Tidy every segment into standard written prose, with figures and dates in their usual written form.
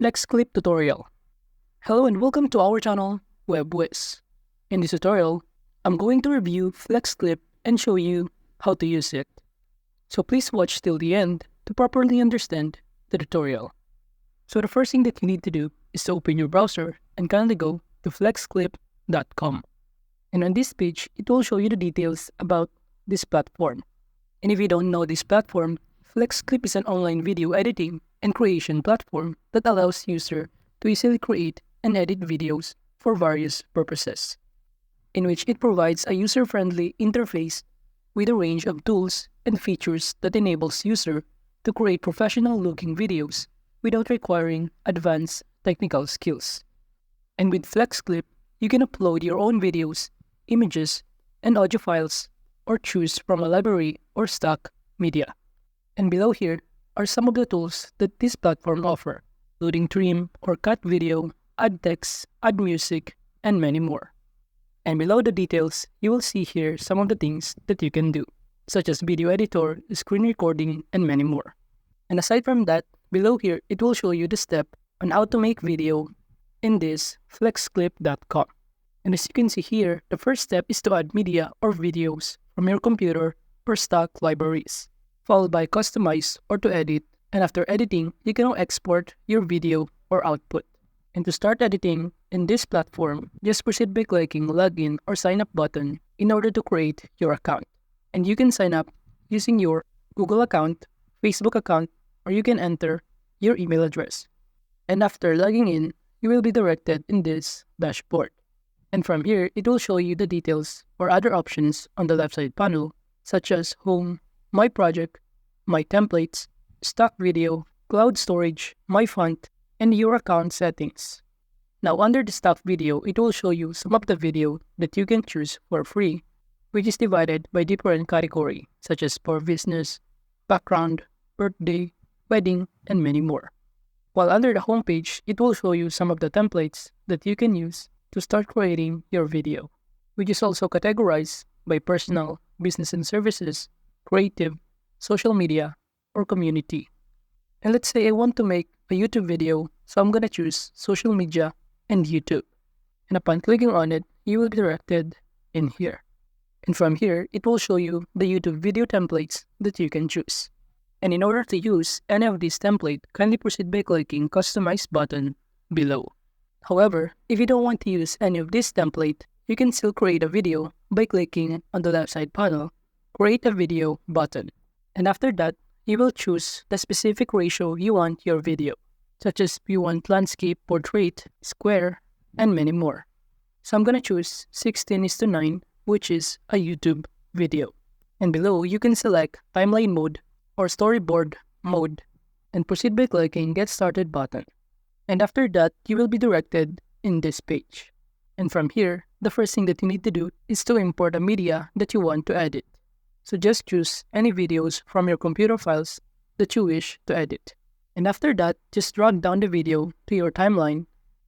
Flexclip tutorial. Hello and welcome to our channel, Whizz. In this tutorial, I'm going to review Flexclip and show you how to use it. So please watch till the end to properly understand the tutorial. So the first thing that you need to do is to open your browser and kindly go to flexclip.com. And on this page, it will show you the details about this platform. And if you don't know this platform, Flexclip is an online video editing and creation platform that allows users to easily create and edit videos for various purposes, in which it provides a user-friendly interface with a range of tools and features that enables users to create professional-looking videos without requiring advanced technical skills. And with Flexclip, you can upload your own videos, images, and audio files, or choose from a library or stock media. And below here are some of the tools that this platform offers, including trim or cut video, add text, add music, and many more. And below the details, you will see here some of the things that you can do, such as video editor, screen recording, and many more. And aside from that, below here, it will show you the step on how to make video in this flexclip.com. And as you can see here, the first step is to add media or videos from your computer or stock libraries, followed by customize or to edit, and after editing, you can now export your video or output. And to start editing in this platform, just proceed by clicking login or sign up button in order to create your account. And you can sign up using your Google account, Facebook account, or you can enter your email address. And after logging in, you will be directed in this dashboard. And from here, it will show you the details or other options on the left side panel, such as Home, My Project, My Templates, Stock Video, Cloud Storage, My Font, and your account settings. Now under the stock video, it will show you some of the video that you can choose for free, which is divided by different category, such as for business, background, birthday, wedding, and many more. While under the homepage, it will show you some of the templates that you can use to start creating your video, which is also categorized by personal, business and services, creative, social media, or community. And let's say I want to make a YouTube video, so I'm going to choose social media and YouTube. And upon clicking on it, you will be directed in here. And from here, it will show you the YouTube video templates that you can choose. And in order to use any of these templates, kindly proceed by clicking Customize button below. However, if you don't want to use any of this template, you can still create a video by clicking on the left side panel, Create a Video button. And after that, you will choose the specific ratio you want your video, such as you want landscape, portrait, square, and many more. So I'm going to choose 16:9, which is a YouTube video. And below, you can select timeline mode or storyboard mode and proceed by clicking Get Started button. And after that, you will be directed in this page. And from here, the first thing that you need to do is to import a media that you want to edit. So just choose any videos from your computer files that you wish to edit. And after that, just drag down the video to your timeline.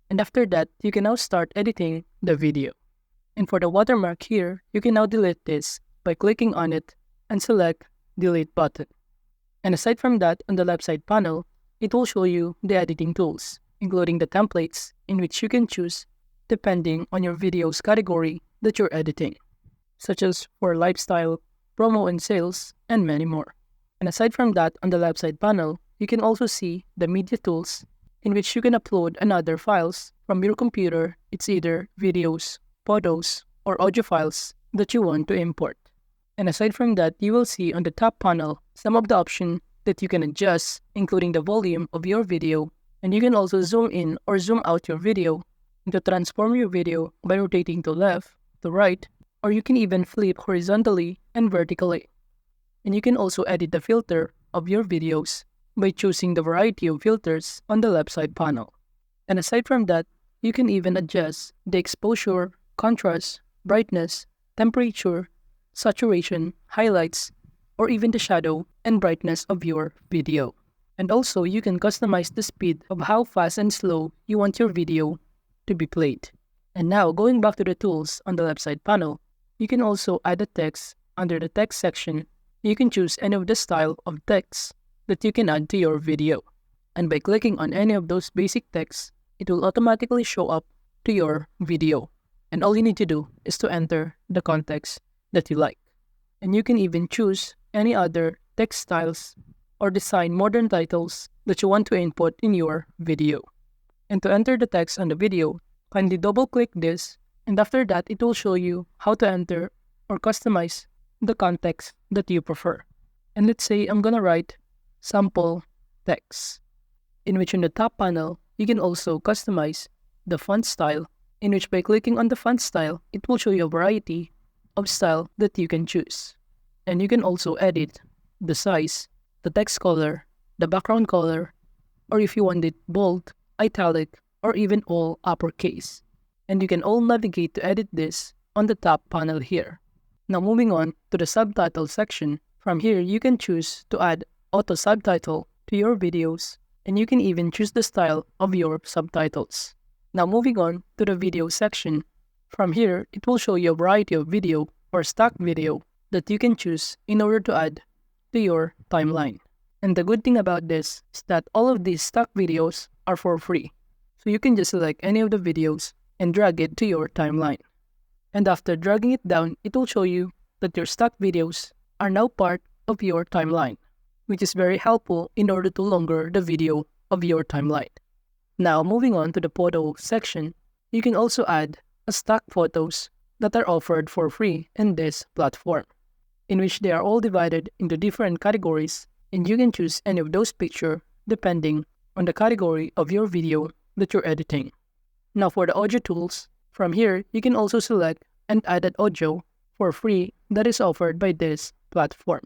And after that, you can now start editing the video. And for the watermark here, you can now delete this by clicking on it and select Delete button. And aside from that, on the left side panel, it will show you the editing tools, including the templates in which you can choose depending on your video's category that you're editing, such as for lifestyle, promo and sales, and many more. And aside from that, on the left side panel, you can also see the media tools in which you can upload another files from your computer. It's either videos, photos, or audio files that you want to import. And aside from that, you will see on the top panel some of the options that you can adjust, including the volume of your video, and you can also zoom in or zoom out your video and to transform your video by rotating to left, to right, or you can even flip horizontally and vertically. And you can also edit the filter of your videos by choosing the variety of filters on the left side panel. And aside from that, you can even adjust the exposure, contrast, brightness, temperature, saturation, highlights, or even the shadow and brightness of your video. And also, you can customize the speed of how fast and slow you want your video to be played. And now, going back to the tools on the left side panel, you can also add a text under the text section. You can choose any of the style of text that you can add to your video. And by clicking on any of those basic texts, it will automatically show up to your video. And all you need to do is to enter the context that you like. And you can even choose any other text styles or design modern titles that you want to input in your video. And to enter the text on the video, kindly double-click this, and after that, it will show you how to enter or customize the context that you prefer. And let's say I'm gonna write sample text, in which in the top panel, you can also customize the font style, in which by clicking on the font style, it will show you a variety of style that you can choose. And you can also edit the size, the text color, the background color, or if you want it bold, italic, or even all uppercase. And you can all navigate to edit this on the top panel here. Now moving on to the subtitle section, from here you can choose to add auto subtitle to your videos, and you can even choose the style of your subtitles. Now moving on to the video section, from here it will show you a variety of video or stock video that you can choose in order to add to your timeline. And the good thing about this is that all of these stock videos are for free. So you can just select any of the videos and drag it to your timeline. And after dragging it down, it will show you that your stock videos are now part of your timeline, which is very helpful in order to longer the video of your timeline. Now moving on to the photo section, you can also add stock photos that are offered for free in this platform, in which they are all divided into different categories, and you can choose any of those pictures depending on the category of your video that you're editing. Now for the audio tools, from here you can also select and add an audio for free that is offered by this platform.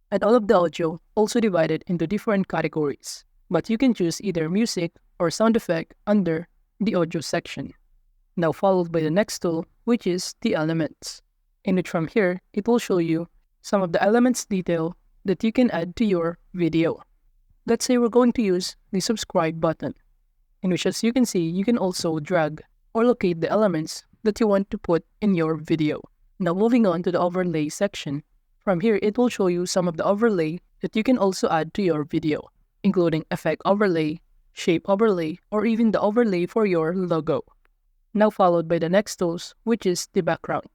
And all of the audio also divided into different categories, but you can choose either music or sound effect under the audio section. Now followed by the next tool, which is the elements, in which from here it will show you some of the elements detail that you can add to your video. Let's say we're going to use the subscribe button, in which as you can see, you can also drag or locate the elements that you want to put in your video. Now moving on to the overlay section, from here it will show you some of the overlay that you can also add to your video, including effect overlay, shape overlay, or even the overlay for your logo. Now followed by the next tools, which is the background,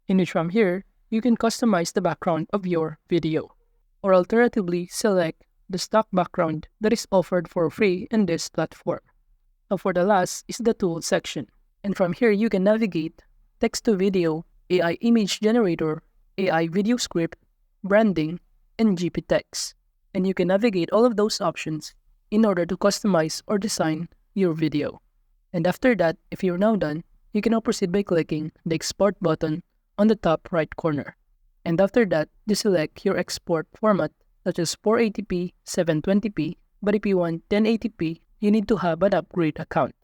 in which from here, you can customize the background of your video, or alternatively select the stock background that is offered for free in this platform. Now for the last is the tools section, and from here you can navigate text-to-video, AI image generator, AI video script, branding, and GP text, and you can navigate all of those options in order to customize or design your video. And after that, if you're now done, you can now proceed by clicking the export button on the top right corner. And after that, just select your export format, such as 480p, 720p, but if you want 1080p, you need to have an upgrade account.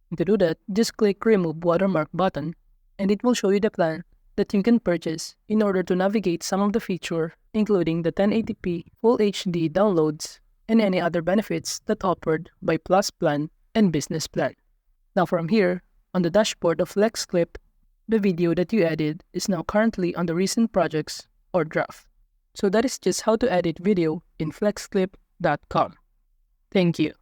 And to do that, just click remove watermark button, and it will show you the plan that you can purchase in order to navigate some of the features, including the 1080p Full HD downloads and any other benefits that offered by Plus Plan and Business Plan. Now from here, on the dashboard of Flexclip, the video that you edited is now currently on the recent projects or draft. So that is just how to edit video in flexclip.com. Thank you.